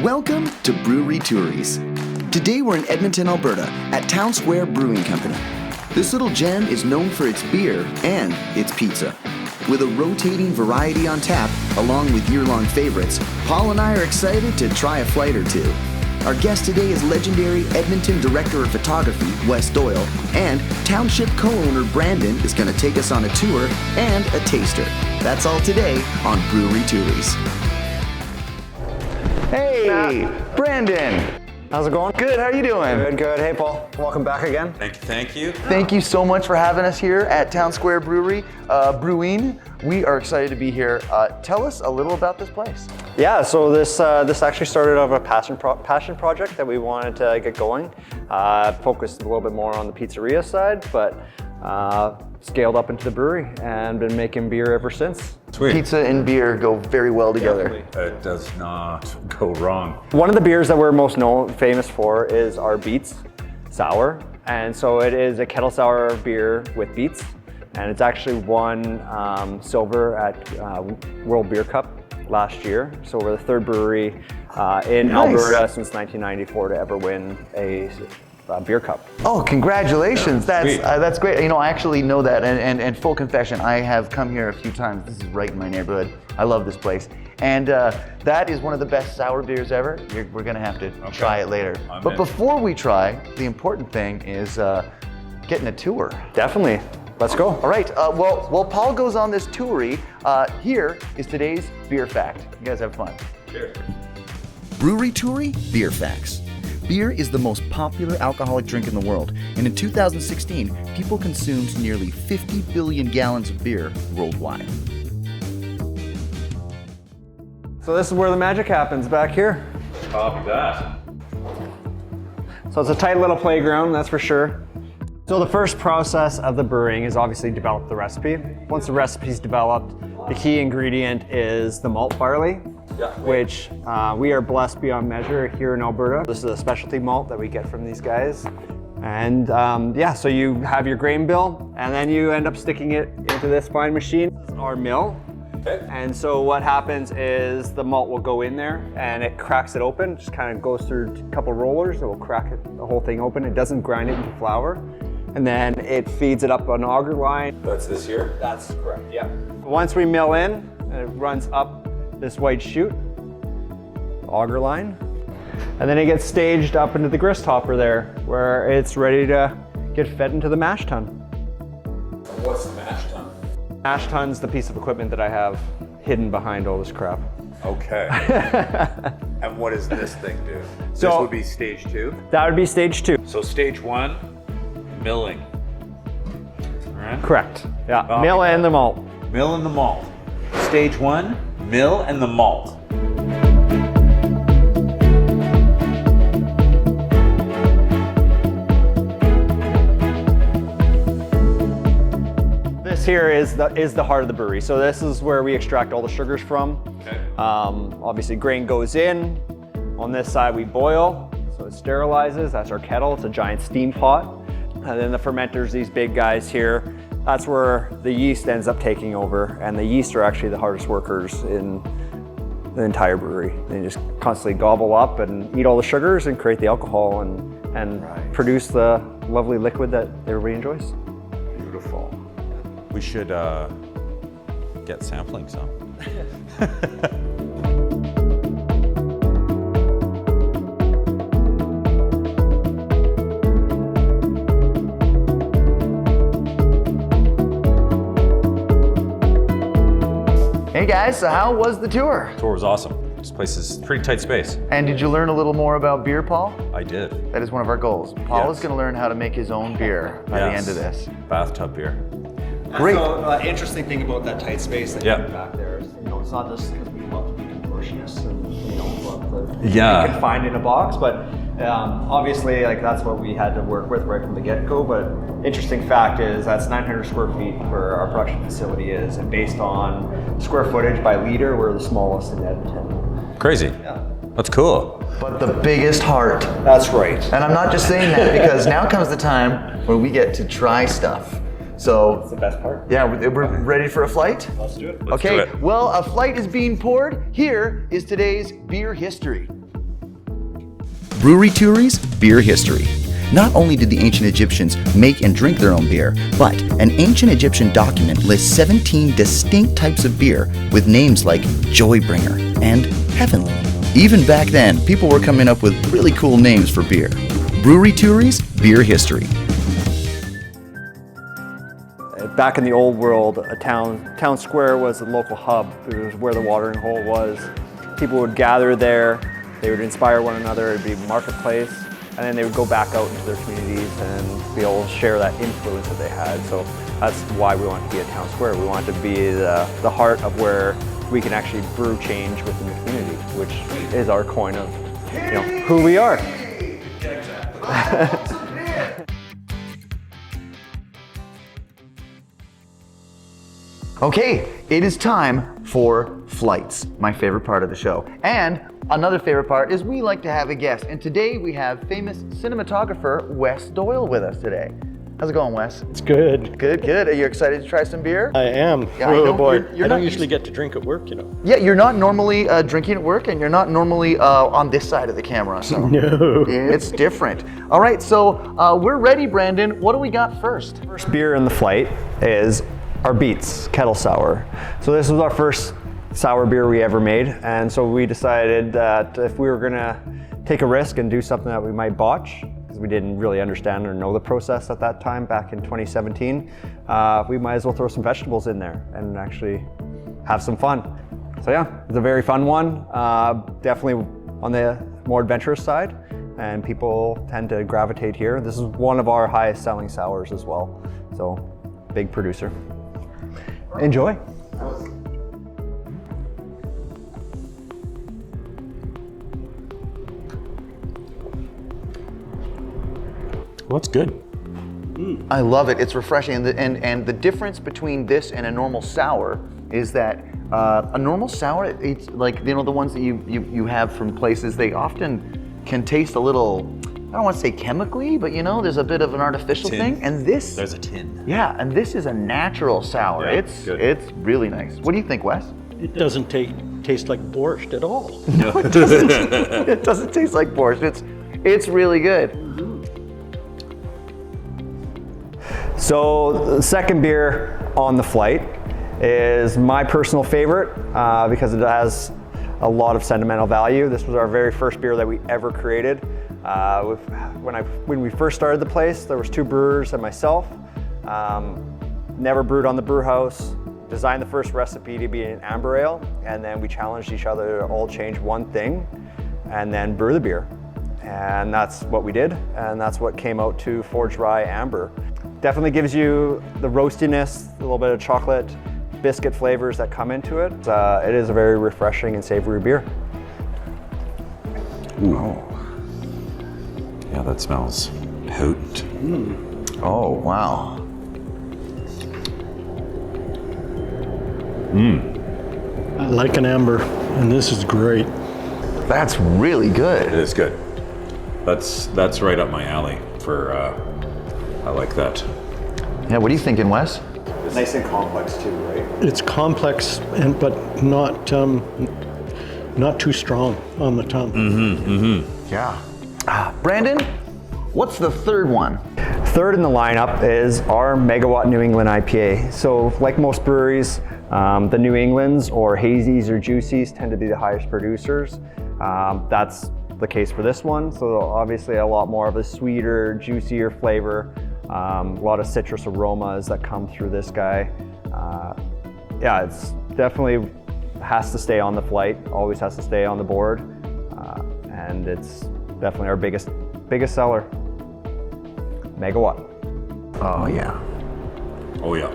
Welcome to Brewery Touries. Today we're in Edmonton, Alberta at Town Square Brewing Company. This little gem is known for its beer and its pizza. With a rotating variety on tap, along with year-long favorites, Paul and I are excited to try a flight or two. Our guest today is legendary Edmonton Director of Photography, Wes Doyle, and Township co-owner Brandon is going to take us on a tour and a taster. That's all today on Brewery Touries. Hey, Matt. Brandon. How's it going? Good, how are you doing? Good, good. Hey, Paul. Welcome back again. Thank you. Thank you so much for having us here at Town Square Brewery, Brewing. We are excited to be here. Tell us a little about this place. Yeah, so this actually started out of a passion project that we wanted to get going. Focused a little bit more on the pizzeria side, but scaled up into the brewery and been making beer ever since. Sweet. Pizza and beer go very well together. It does not go wrong. One of the beers that we're most famous for is our Beets Sour. And so it is a kettle sour beer with beets. And it's actually won silver at World Beer Cup last year. So we're the third brewery in Alberta since 1994 to ever win a beer cup. Oh, congratulations. Yeah, that's great. You know, I actually know that, and full confession, I have come here a few times. This is right in my neighborhood. I love this place. And that is one of the best sour beers ever. We're gonna have to try it later. But before we try, the important thing is getting a tour. Definitely. Let's go. All right, while Paul goes on this toury, here is today's beer fact. You guys have fun. Cheers. Brewery Toury Beer Facts. Beer is the most popular alcoholic drink in the world, and in 2016, people consumed nearly 50 billion gallons of beer worldwide. So this is where the magic happens, back here. Copy that. So it's a tight little playground, that's for sure. So the first process of the brewing is obviously develop the recipe. Once the recipe's developed, the key ingredient is the malt barley, which we are blessed beyond measure here in Alberta. This is a specialty malt that we get from these guys. And so you have your grain bill, and then you end up sticking it into this fine machine. This is our mill. Okay. And so what happens is the malt will go in there and it cracks it open, just kind of goes through a couple rollers, it will crack the whole thing open. It doesn't grind it into flour. And then it feeds it up an auger line. That's this here? That's correct, yeah. Once we mill in, it runs up this white chute, auger line, and then it gets staged up into the grist hopper there, where it's ready to get fed into the mash tun. What's the mash tun? Mash tun's the piece of equipment that I have hidden behind all this crap. Okay. And what does this thing do? So, this would be stage 2? That would be stage 2. So stage 1, milling. All right. Correct, yeah. Mill and the malt. Mill and the malt. Stage 1, mill and the malt. This here is the heart of the brewery. So this is where we extract all the sugars from. Okay. Obviously grain goes in. On this side we boil, so it sterilizes. That's our kettle. It's a giant steam pot. And then the fermenters, these big guys here, that's where the yeast ends up taking over. And the yeast are actually the hardest workers in the entire brewery. They just constantly gobble up and eat all the sugars and create the alcohol and produce the lovely liquid that everybody enjoys. Beautiful. We should get sampling some. Hey guys, so how was the tour? Tour was awesome. This place is pretty tight space. And did you learn a little more about beer, Paul? I did. That is one of our goals. Paul is going to learn how to make his own beer by the end of this. Bathtub beer. Great. So interesting thing about that tight space that you have back there is, it's not just because we love to be contortionists and confined in a box, but obviously that's what we had to work with right from the get-go. But interesting fact is that's 900 square feet where our production facility is, and based on square footage by liter, we're the smallest in Edmonton. Crazy. Yeah. That's cool. But the biggest heart. That's right. And I'm not just saying that because now comes the time where we get to try stuff. So that's the best part. Yeah, we're ready for a flight? Let's do it. Okay, well, a flight is being poured. Here is today's beer history. Brewery Tours, Beer History. Not only did the ancient Egyptians make and drink their own beer, but an ancient Egyptian document lists 17 distinct types of beer with names like Joybringer and Heavenly. Even back then, people were coming up with really cool names for beer. Brewery Tours, Beer History. Back in the old world, Town Square was a local hub. It was where the watering hole was. People would gather there, they would inspire one another, it'd be a marketplace, and then they would go back out into their communities and be able to share that influence that they had. So that's why we wanted to be at Town Square. We wanted to be the heart of where we can actually brew change within the community, which is our coin of who we are. Okay, it is time for flights, my favorite part of the show. And another favorite part is we like to have a guest. And today we have famous cinematographer Wes Doyle with us today. How's it going, Wes? It's good. Good, good. Are you excited to try some beer? I am. Yeah, I know. Boy. You're I not don't usually get to drink at work, Yeah, you're not normally drinking at work, and you're not normally on this side of the camera, so No. it's different. All right, so we're ready, Brandon. What do we got first? First beer in the flight is our Beats Kettle Sour. So this was our first sour beer we ever made, and so we decided that if we were gonna take a risk and do something that we might botch, because we didn't really understand or know the process at that time back in 2017, we might as well throw some vegetables in there and actually have some fun. So yeah, it's a very fun one, definitely on the more adventurous side, and people tend to gravitate here. This is one of our highest selling sours as well, so big producer. Enjoy. Well, that's good. I love it. It's refreshing, and the difference between this and a normal sour is that a normal sour, it's like the ones that you have from places. They often can taste a little, I don't want to say chemically, but there's a bit of an artificial thing. And this, There's a tin. yeah, and this is a natural sour. Yeah, it's good. it's really nice. What do you think, Wes? It doesn't taste like borscht at all. No, it doesn't. It doesn't taste like borscht. It's really good. So the second beer on the flight is my personal favorite because it has a lot of sentimental value. This was our very first beer that we ever created. When we first started the place, there was 2 brewers and myself. Never brewed on the brew house. Designed the first recipe to be an amber ale, and then we challenged each other to all change one thing and then brew the beer. And that's what we did, and that's what came out to Forged Rye Amber. Definitely gives you the roastiness, a little bit of chocolate, biscuit flavors that come into it. It is a very refreshing and savory beer. Ooh. Yeah, that smells potent. Oh, wow. I like an amber, and this is great. That's really It good. is good. That's right up my alley for, I like that. Yeah, what are you thinking, Wes? Nice and complex too, right? It's complex, but not too strong on the tongue. Yeah. Brandon, what's the third one? Third in the lineup is our Megawatt New England IPA. So like most breweries, the New Englands or hazies or juicies tend to be the highest producers. That's the case for this one. So obviously a lot more of a sweeter, juicier flavor. A lot of citrus aromas that come through this guy. Yeah, it's definitely has to stay on the flight, always has to stay on the board. And it's definitely our biggest seller. Megawatt. Oh, yeah. Oh yeah.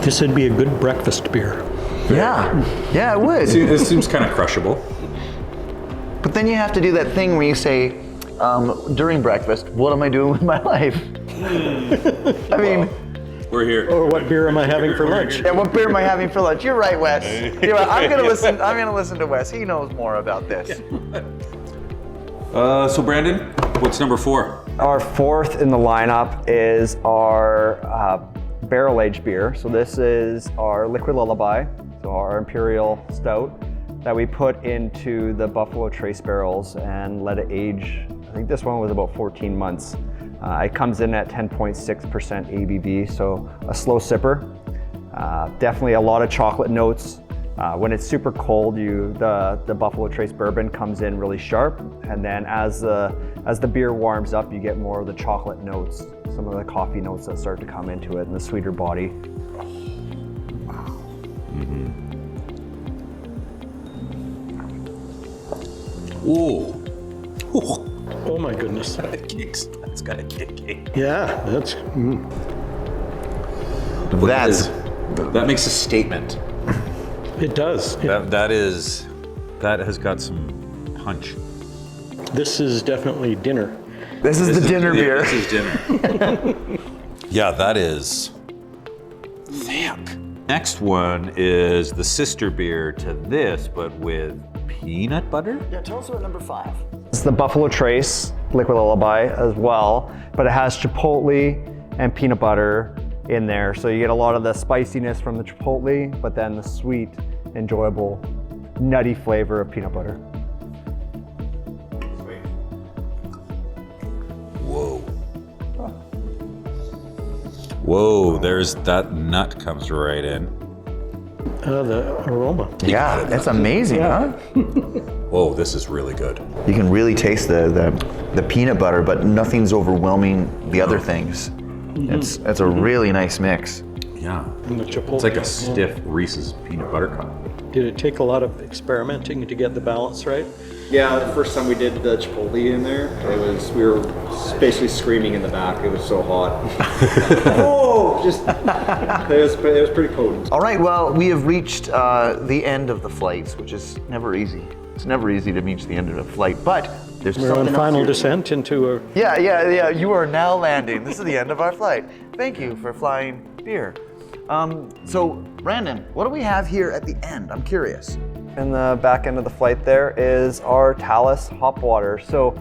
This would be a good breakfast beer. Yeah, it would. This seems kind of crushable. But then you have to do that thing where you say, during breakfast, what am I doing with my life? I mean, We're here. Or what beer am I having for lunch? yeah, what beer am I having for lunch? You're right, Wes. You're right. I'm gonna listen to Wes. He knows more about this. So Brandon, what's number 4? Our fourth in the lineup is our barrel aged beer. So this is our Liquid Lullaby, so our Imperial Stout. that we put into the Buffalo Trace barrels and let it age. I think this one was about 14 months. It comes in at 10.6% ABV, so a slow sipper. Definitely a lot of chocolate notes. When it's super cold, the Buffalo Trace bourbon comes in really sharp, and then as the beer warms up, you get more of the chocolate notes, some of the coffee notes that start to come into it, and the sweeter body. Ooh. Oh my goodness. That's got a kick. Yeah, that's. That makes a statement. It does. That has got some punch. This is definitely dinner. This is the dinner beer. This is dinner. Yeah, that is thick. Next one is the sister beer to this, but with peanut butter? Yeah, tell us about number 5. It's the Buffalo Trace Liquid Lullaby as well, but it has chipotle and peanut butter in there. So you get a lot of the spiciness from the chipotle, but then the sweet, enjoyable, nutty flavor of peanut butter. Whoa. Whoa, there's that nut comes right in. The aroma. Yeah, that's amazing, huh? Whoa, this is really good. You can really taste the peanut butter, but nothing's overwhelming the other things. It's a really nice mix. Yeah. And the chipotle. It's like a stiff Reese's peanut butter cup. Did it take a lot of experimenting to get the balance right? Yeah, the first time we did the chipotle in there, we were basically screaming in the back. It was so hot. It was pretty potent. All right, well, we have reached the end of the flights, which is never easy. It's never easy to reach the end of a flight, but there's We're something on else final here. descent into a. Yeah, you are now landing. This is the end of our flight. Thank you for flying beer. So, Brandon, what do we have here at the end? I'm curious. In the back end of the flight there is our Talus hop water. So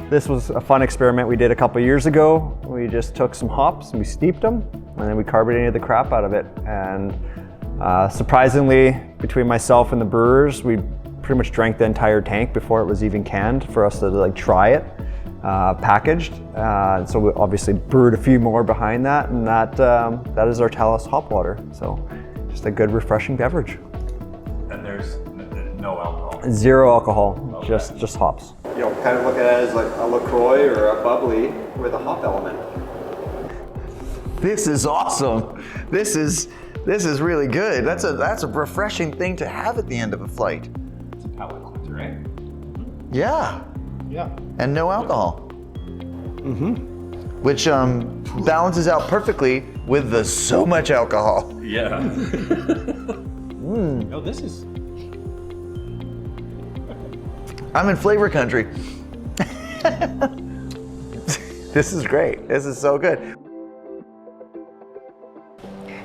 this was a fun experiment we did a couple years ago. We just took some hops and we steeped them, and then we carbonated the crap out of it. And surprisingly, between myself and the brewers, we pretty much drank the entire tank before it was even canned for us to try it, packaged. So we obviously brewed a few more behind that, and that is our Talus hop water. So just a good, refreshing beverage. And there's no alcohol. 0 alcohol, just hops. You know, kind of look at it as like a LaCroix or a bubbly with a hop element. This is awesome. This is really good. That's a refreshing thing to have at the end of a flight. It's a palate cleanser, right? Yeah. Yeah. And no alcohol. Which balances out perfectly with the so much alcohol. Yeah. Oh, this is. I'm in flavor country. This is great. This is so good.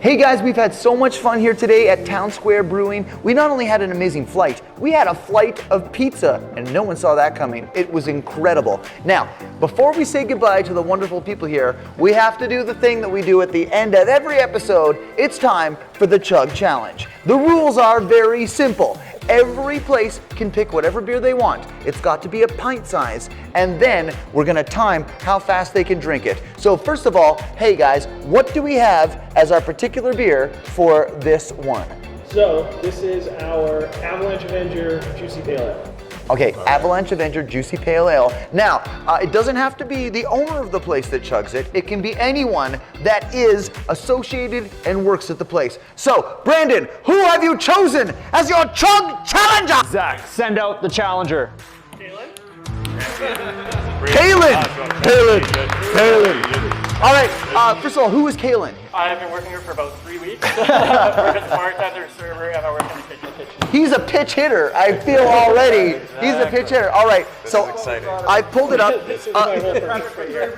Hey guys, we've had so much fun here today at Town Square Brewing. We not only had an amazing flight, we had a flight of pizza, and no one saw that coming. It was incredible. Now, before we say goodbye to the wonderful people here, we have to do the thing that we do at the end of every episode. It's time for the Chug Challenge. The rules are very simple. Every place can pick whatever beer they want. It's got to be a pint size, and then we're gonna time how fast they can drink it. So first of all, hey guys, what do we have as our particular beer for this one? So this is our Avalanche Avenger Juicy Pale Ale. Okay, Avalanche Avenger Juicy Pale Ale. Now, it doesn't have to be the owner of the place that chugs it. It can be anyone that is associated and works at the place. So, Brandon, who have you chosen as your Chug Challenger? Zach, send out the challenger. Kaylin! All right, first of all, who is Kaylin? I've been working here for about 3 weeks. Work as a bartender, server, and I work in the kitchen. He's a pitch hitter. I feel already. He's a pitch hitter. All right, so I pulled it up. This is my whole purpose right here.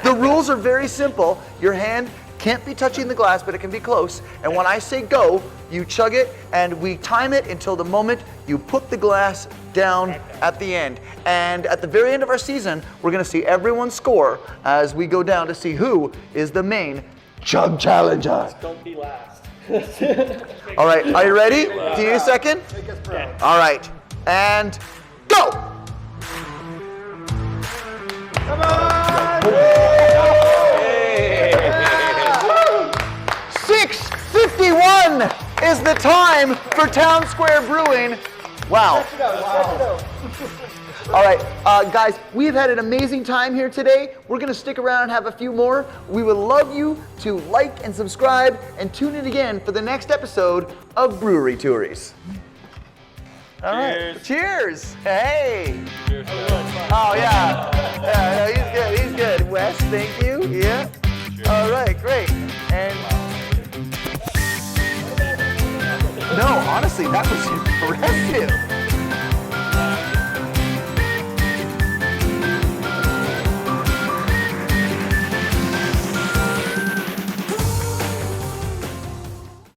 The rules are very simple. Your hand can't be touching the glass, but it can be close. And when I say go, you chug it, and we time it until the moment you put the glass down at the end. And at the very end of our season, we're gonna see everyone's score as we go down to see who is the main Chug Challenger. Don't be last. All right, are you ready? Do you need a second? All right, and go! Come on! 6:51 is the time for Town Square Brewing. Wow. All right, guys, we've had an amazing time here today. We're going to stick around and have a few more. We would love you to like and subscribe and tune in again for the next episode of Brewery Touries. All right. Cheers. Hey. Cheers. Oh, yeah. Yeah, no, he's good. He's good. Wes, thank you. Yeah. All right, great. And no, honestly, that was impressive.